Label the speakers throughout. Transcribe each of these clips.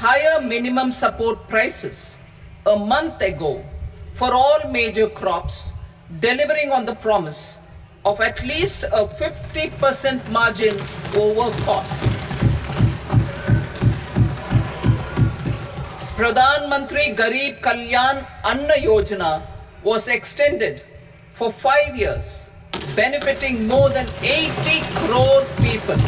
Speaker 1: higher minimum support prices a month ago for all major crops, delivering on the promise of at least a 50% margin over costs. Pradhan Mantri Garib Kalyan Anna Yojana was extended for 5 years, benefiting more than 80 crore people.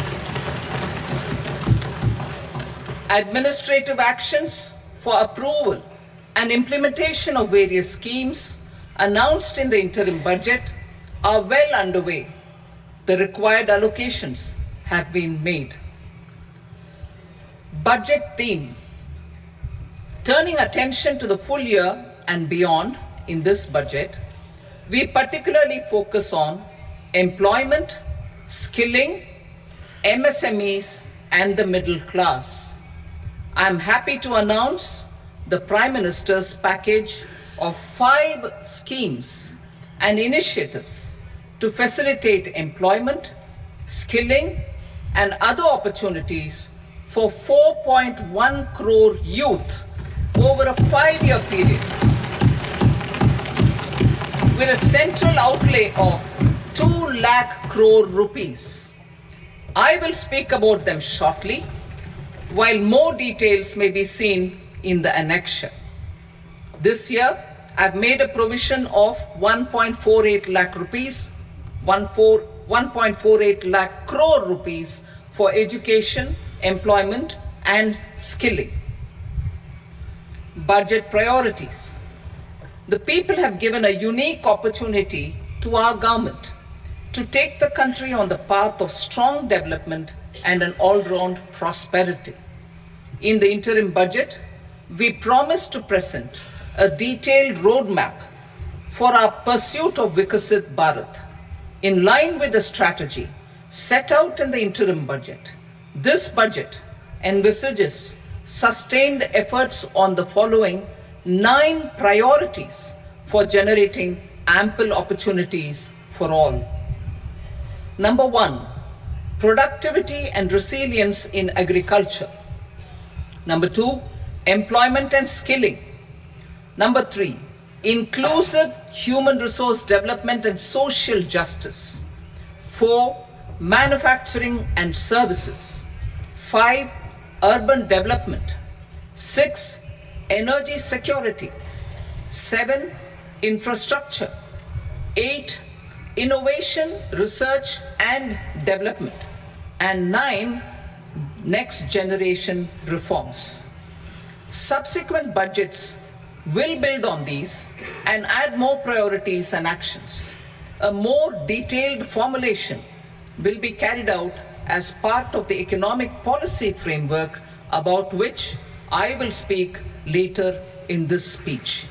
Speaker 1: Administrative actions for approval and implementation of various schemes announced in the interim budget are well underway. The required allocations have been made. Budget theme. Turning attention to the full year and beyond in this budget, we particularly focus on employment, skilling, MSMEs, and the middle class. I'm happy to announce the Prime Minister's package of 5 schemes and initiatives to facilitate employment, skilling, and other opportunities for 4.1 crore youth over a 5-year period, with a central outlay of 2 lakh crore rupees. I will speak about them shortly, while more details may be seen in the annexure. This year, I've made a provision of 1.48 lakh rupees, 1.48 lakh crore rupees for education, employment, and skilling. Budget priorities. The people have given a unique opportunity to our government to take the country on the path of strong development and an all-round prosperity. In the interim budget, we promise to present a detailed roadmap for our pursuit of Vikasit Bharat. In line with the strategy set out in the interim budget, this budget envisages sustained efforts on the following 9 priorities for generating ample opportunities for all. Number 1, productivity and resilience in agriculture. Number 2, employment and skilling. Number 3, inclusive human resource development and social justice. 4, manufacturing and services. 5, urban development. 6, energy security. 7, infrastructure. 8, innovation, research and development. And 9, next generation reforms. Subsequent budgets will build on these and add more priorities and actions. A more detailed formulation will be carried out as part of the economic policy framework, about which I will speak later in this speech.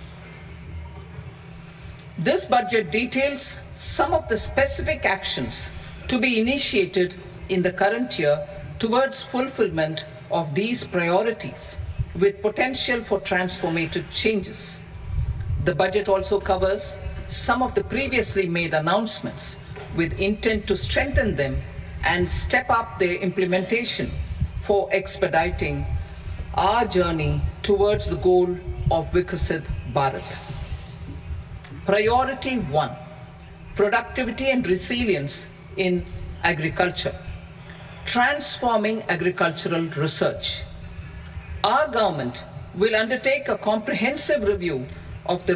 Speaker 1: This budget details some of the specific actions to be initiated in the current year towards fulfillment of these priorities, with potential for transformative changes. The budget also covers some of the previously made announcements with intent to strengthen them and step up their implementation for expediting our journey towards the goal of Vikasit Bharat. Priority 1, productivity and resilience in agriculture. Transforming agricultural research. Our government will undertake a comprehensive review of the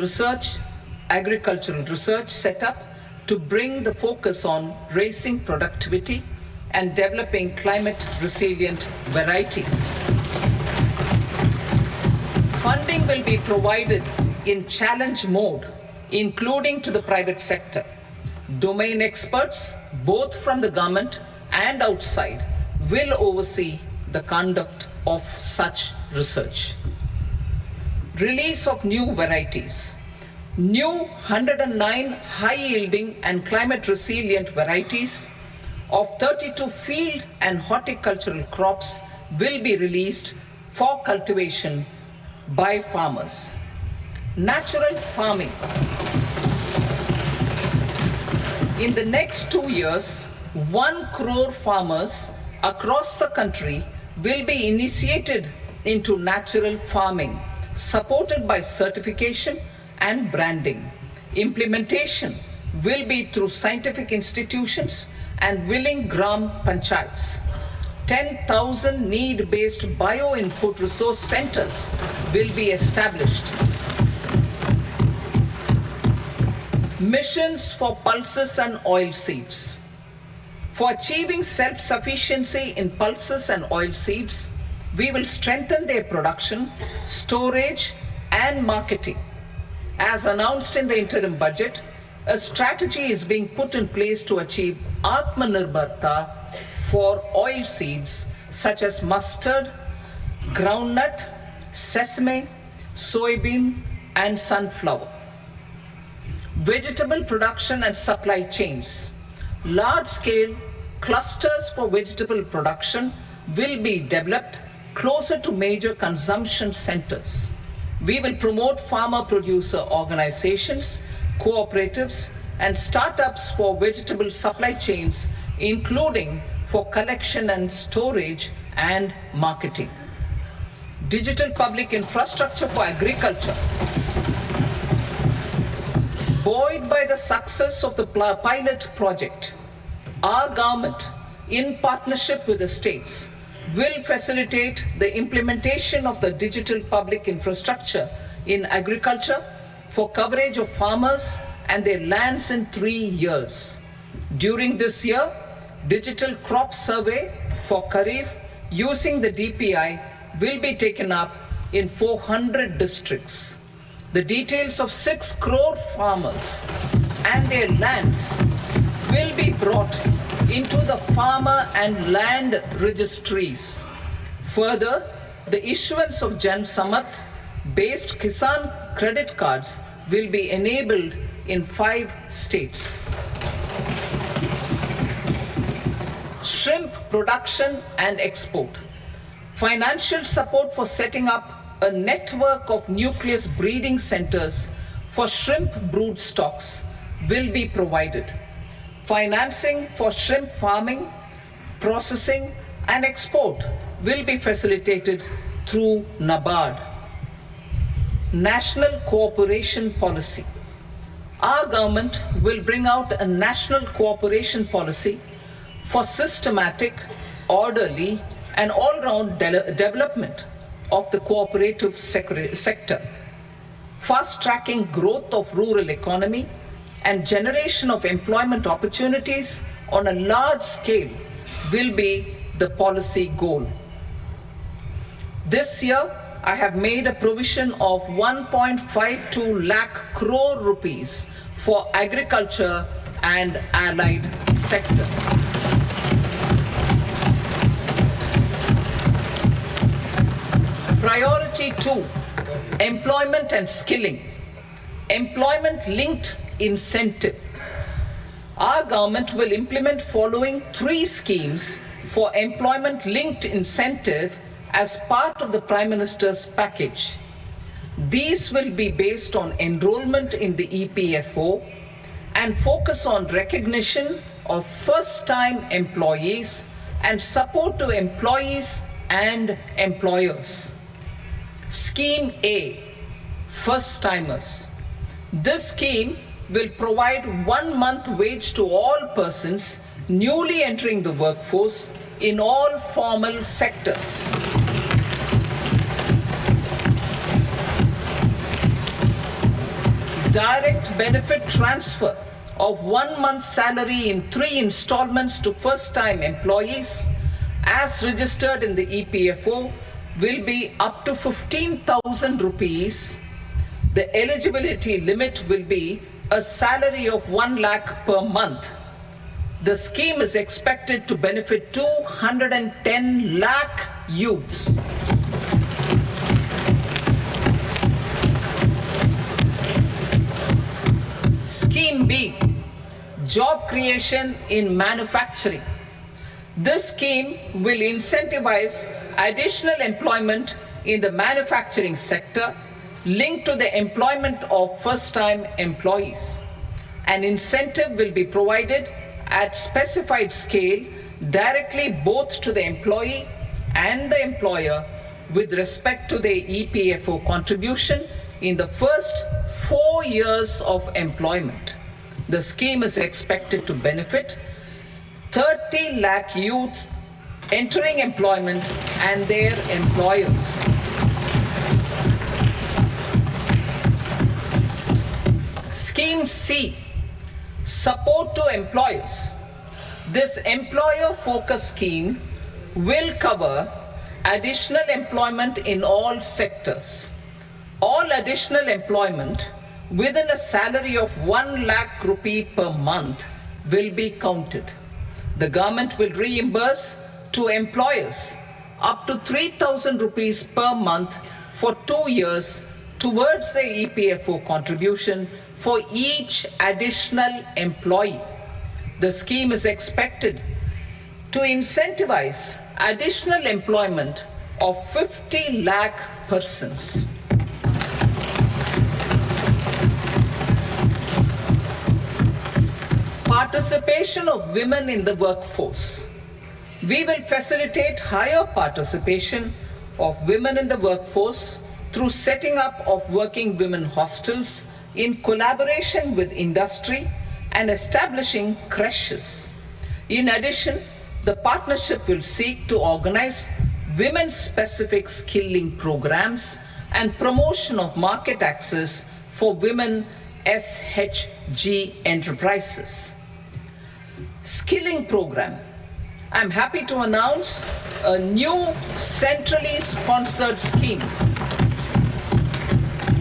Speaker 1: agricultural research setup to bring the focus on raising productivity and developing climate-resilient varieties. Funding will be provided in challenge mode, including to the private sector. Domain experts, both from the government and outside, will oversee the conduct of such research. Release of new varieties. New 109 high-yielding and climate-resilient varieties of 32 field and horticultural crops will be released for cultivation by farmers. Natural farming. In the next 2 years, 1 crore farmers across the country will be initiated into natural farming, supported by certification and branding. Implementation will be through scientific institutions and willing gram panchayats. 10,000 need-based bio-input resource centers will be established. Missions for pulses and oilseeds. For achieving self-sufficiency in pulses and oilseeds, we will strengthen their production, storage, and marketing. As announced in the interim budget, a strategy is being put in place to achieve Atmanirbharta for oilseeds such as mustard, groundnut, sesame, soybean, and sunflower. Vegetable production and supply chains. Large-scale clusters for vegetable production will be developed closer to major consumption centers. We will promote farmer-producer organizations, cooperatives, and startups for vegetable supply chains, including for collection and storage and marketing. Digital public infrastructure for agriculture. Buoyed by the success of the pilot project, our government, in partnership with the states, will facilitate the implementation of the digital public infrastructure in agriculture for coverage of farmers and their lands in 3 years. During this year, digital crop survey for Kharif using the DPI will be taken up in 400 districts. The details of 6 crore farmers and their lands will be brought into the farmer and land registries. Further, the issuance of Jan Samat based Kisan credit cards will be enabled in 5 states. Shrimp production and export. Financial support for setting up a network of nucleus breeding centers for shrimp brood stocks will be provided. Financing for shrimp farming, processing, and export will be facilitated through NABARD. National cooperation policy. Our government will bring out a national cooperation policy for systematic, orderly, and all-round development of the cooperative sector, fast-tracking growth of rural economy and generation of employment opportunities on a large scale will be the policy goal. This year, I have made a provision of 1.52 lakh crore rupees for agriculture and allied sectors. Priority 2, employment and skilling. Employment-linked incentive. Our government will implement following 3 schemes for employment-linked incentive as part of the Prime Minister's package. These will be based on enrollment in the EPFO and focus on recognition of first-time employees and support to employees and employers. Scheme A, first-timers. This scheme will provide 1 month wage to all persons newly entering the workforce in all formal sectors. Direct benefit transfer of 1 month's salary in 3 installments to first-time employees as registered in the EPFO will be up to 15,000 rupees. The eligibility limit will be a salary of 1 lakh per month. The scheme is expected to benefit 210 lakh youths. Scheme B, job creation in manufacturing. This scheme will incentivize additional employment in the manufacturing sector linked to the employment of first-time employees. An incentive will be provided at specified scale directly both to the employee and the employer with respect to their EPFO contribution in the first 4 years of employment. The scheme is expected to benefit 30 lakh youth entering employment and their employers. Scheme C, support to employers. This employer-focused scheme will cover additional employment in all sectors. All additional employment within a salary of 1 lakh rupee per month will be counted. The government will reimburse to employers up to 3,000 rupees per month for 2 years towards the EPFO contribution for each additional employee. The scheme is expected to incentivize additional employment of 50 lakh persons. Participation of women in the workforce. We will facilitate higher participation of women in the workforce through setting up of working women hostels in collaboration with industry and establishing creches. In addition, the partnership will seek to organize women-specific skilling programs and promotion of market access for women SHG enterprises. Skilling program. I'm happy to announce a new centrally sponsored scheme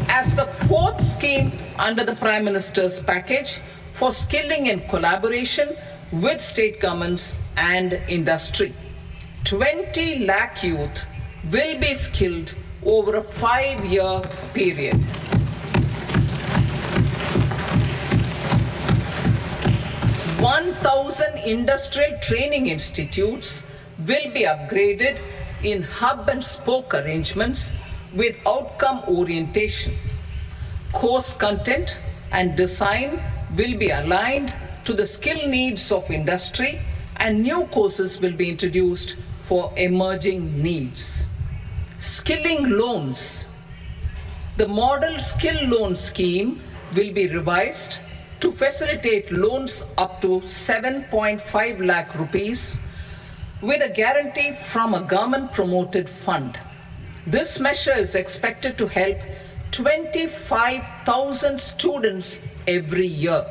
Speaker 1: as the fourth scheme under the Prime Minister's package for skilling in collaboration with state governments and industry. 20 lakh youth will be skilled over a 5-year period. "1,000 industrial training institutes will be upgraded in hub and spoke arrangements with outcome orientation. Course content and design will be aligned to the skill needs of industry, and new courses will be introduced for emerging needs." Skilling loans. The model skill loan scheme will be revised to facilitate loans up to 7.5 lakh rupees with a guarantee from a government-promoted fund. This measure is expected to help 25,000 students every year.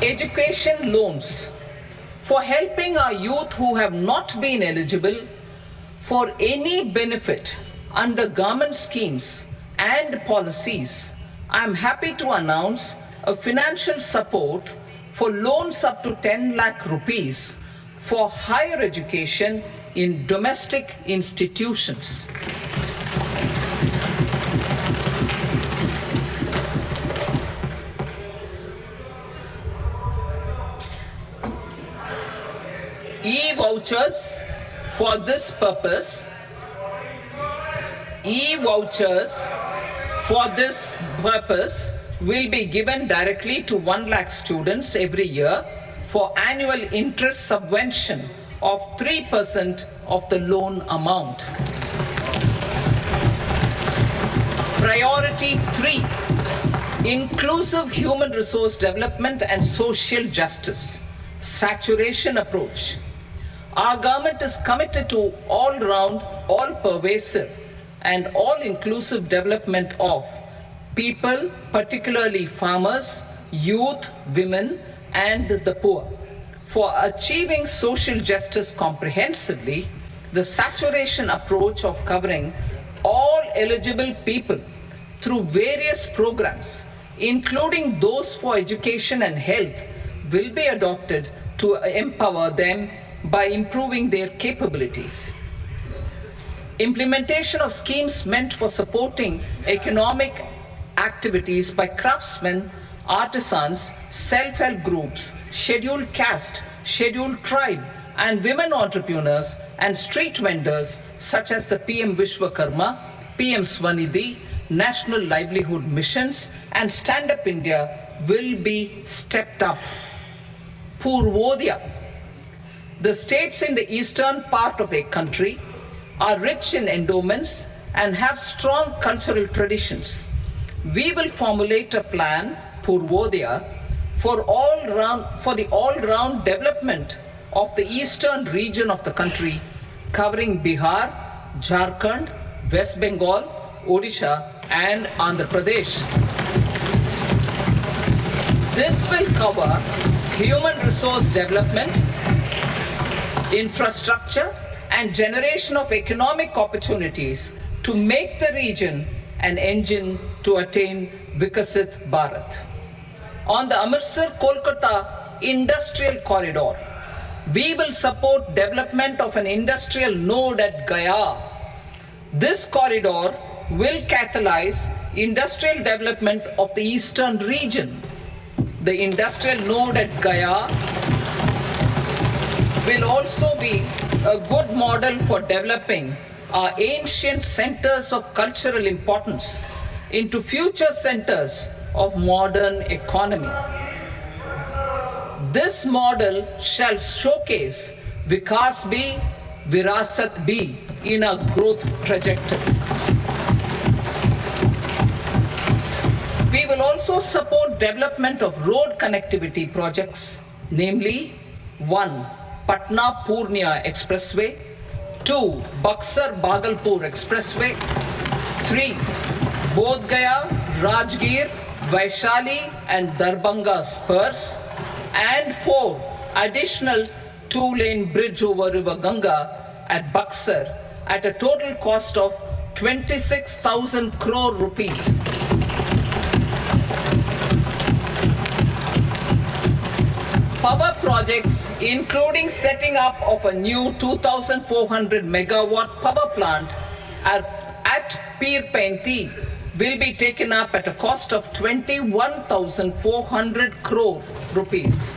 Speaker 1: Education loans. For helping our youth who have not been eligible for any benefit under government schemes and policies, I am happy to announce a financial support for loans up to 10 lakh rupees for higher education in domestic institutions. E-vouchers for this purpose. E-vouchers for this purpose will be given directly to 1 lakh students every year for annual interest subvention of 3% of the loan amount. Priority 3, inclusive human resource development and social justice, saturation approach. Our government is committed to all-round, all-pervasive and all-inclusive development of people, particularly farmers, youth, women, and the poor. For achieving social justice comprehensively, the saturation approach of covering all eligible people through various programs, including those for education and health, will be adopted to empower them by improving their capabilities. Implementation of schemes meant for supporting economic activities by craftsmen, artisans, self-help groups, scheduled caste, scheduled tribe, and women entrepreneurs and street vendors such as the PM Vishwakarma, PM Swanidhi, National Livelihood Missions, and Stand Up India will be stepped up. Purvodaya, The states in the eastern part of the country are rich in endowments and have strong cultural traditions. We will formulate a plan, Purvodaya, for the all-round development of the eastern region of the country, covering Bihar, Jharkhand, West Bengal, Odisha, and Andhra Pradesh. This will cover human resource development, infrastructure, and generation of economic opportunities to make the region an engine to attain Vikasit Bharat. On the Amritsar-Kolkata Industrial Corridor, we will support development of an industrial node at Gaya. This corridor will catalyze industrial development of the eastern region. The industrial node at Gaya will also be a good model for developing our ancient centers of cultural importance into future centers of modern economy. This model shall showcase Vikas B, Virasat B in a growth trajectory. We will also support development of road connectivity projects, namely 1. Patna-Purnia Expressway, 2. Buxar-Bhagalpur Expressway, 3. Bodh Gaya, Rajgir, Vaishali and Darbhanga spurs, and 4. Additional 2-lane bridge over River Ganga at Buxar at a total cost of 26,000 crore rupees. Power projects, including setting up of a new 2,400 megawatt power plant at Pir Painti, will be taken up at a cost of 21,400 crore rupees.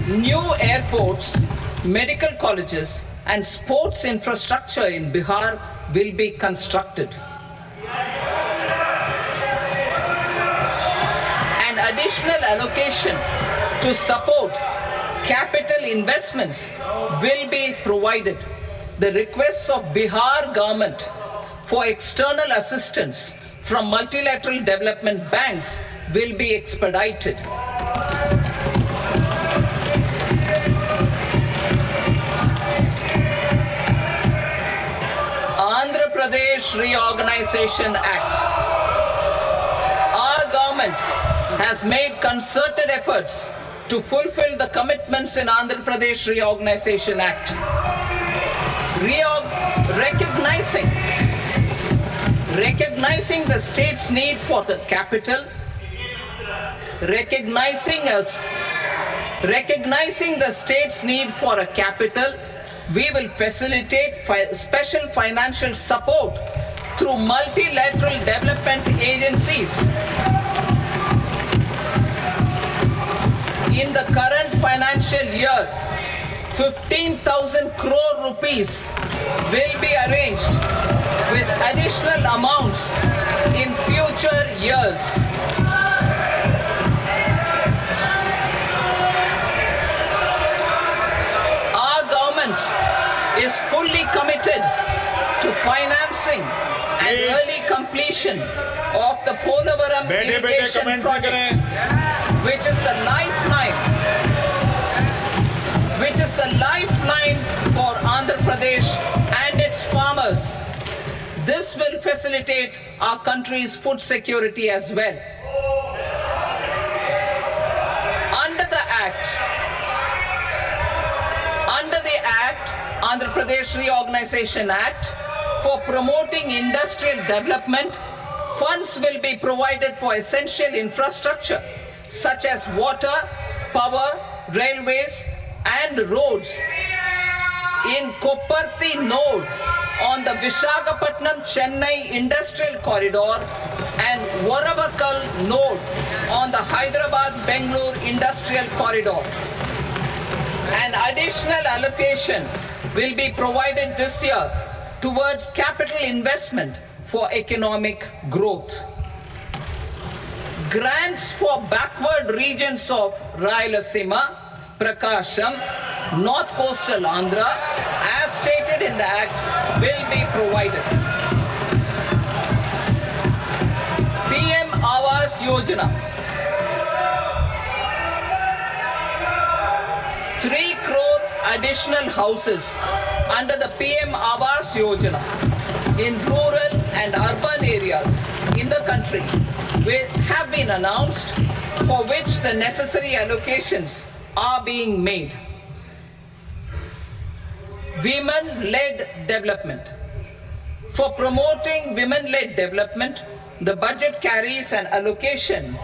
Speaker 1: New airports, medical colleges, and sports infrastructure in Bihar will be constructed. An additional allocation to support capital investments will be provided. The requests of Bihar government for external assistance from multilateral development banks will be expedited. Andhra Pradesh Reorganization Act. Our government has made concerted efforts to fulfill the commitments in Andhra Pradesh Reorganization Act. Recognizing the state's need for the capital, recognizing the state's need for a capital, we will facilitate special financial support through multilateral development agencies. In the current financial year, 15,000 crore rupees will be arranged with additional amounts in future years. Our government is fully committed to financing and early completion of the Polavaram irrigation project, which is the lifeline for Andhra Pradesh and its farmers. This will facilitate our country's food security as well. Under the Andhra Pradesh Reorganization Act, for promoting industrial development, funds will be provided for essential infrastructure such as water, power, railways, and roads. In Kopparthi node on the Visakhapatnam-Chennai Industrial Corridor and Varavakal node on the Hyderabad-Bengaluru Industrial Corridor. An additional allocation will be provided this year towards capital investment for economic growth. Grants for backward regions of Rayalaseema, Prakasham, North Coastal Andhra, as stated in the Act, will be provided. PM Awas Yojana. 3 crore additional houses under the PM Awas Yojana in rural and urban areas in the country have been announced, for which the necessary allocations are being made. Women-led development. For promoting women-led development, the budget carries an allocation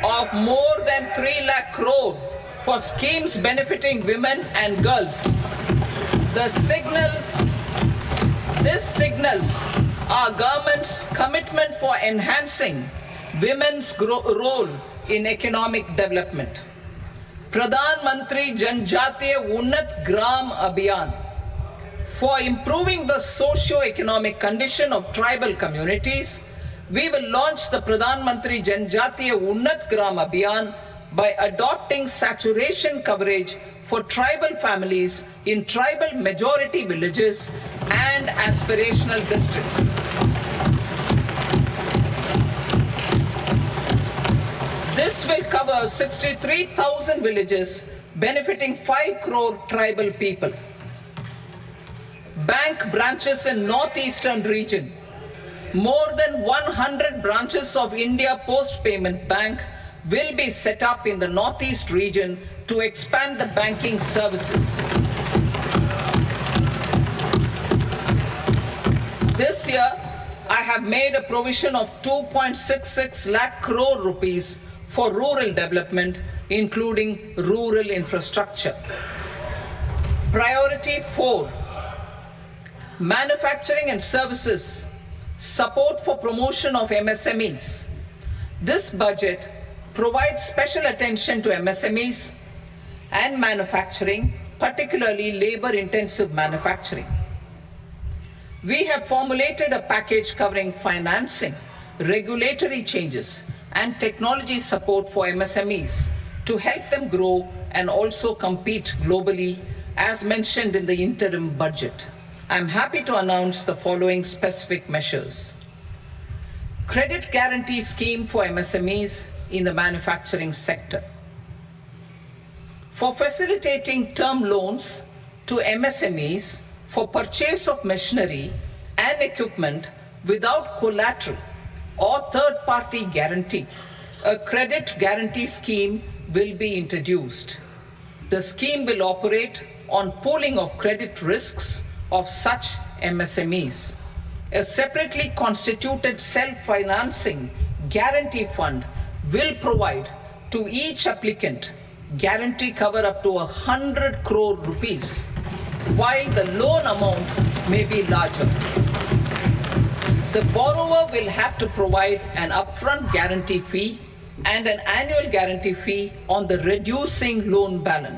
Speaker 1: of more than 3 lakh crore for schemes benefiting women and girls. This signals our government's commitment for enhancing women's role in economic development. Pradhan Mantri Janjatiya Unnat Gram Abhiyan. For improving the socio-economic condition of tribal communities, we will launch the Pradhan Mantri Janjatiya Unnat Gram Abhiyan by adopting saturation coverage for tribal families in tribal majority villages and aspirational districts. This will cover 63,000 villages, benefiting 5 crore tribal people. Bank branches in northeastern region. More than 100 branches of India Post Payment Bank will be set up in the northeast region to expand the banking services. This year, I have made a provision of 2.66 lakh crore rupees for rural development, including rural infrastructure. Priority 4, manufacturing and services, support for promotion of MSMEs. This budget provides special attention to MSMEs and manufacturing, particularly labor-intensive manufacturing. We have formulated a package covering financing, regulatory changes, and technology support for MSMEs to help them grow and also compete globally, as mentioned in the interim budget. I'm happy to announce the following specific measures. Credit guarantee scheme for MSMEs in the manufacturing sector. For facilitating term loans to MSMEs for purchase of machinery and equipment without collateral or third-party guarantee, a credit guarantee scheme will be introduced. The scheme will operate on pooling of credit risks of such MSMEs. A separately constituted self-financing guarantee fund will provide to each applicant guarantee cover up to 100 crore rupees, while the loan amount may be larger. The borrower will have to provide an upfront guarantee fee and an annual guarantee fee on the reducing loan balance.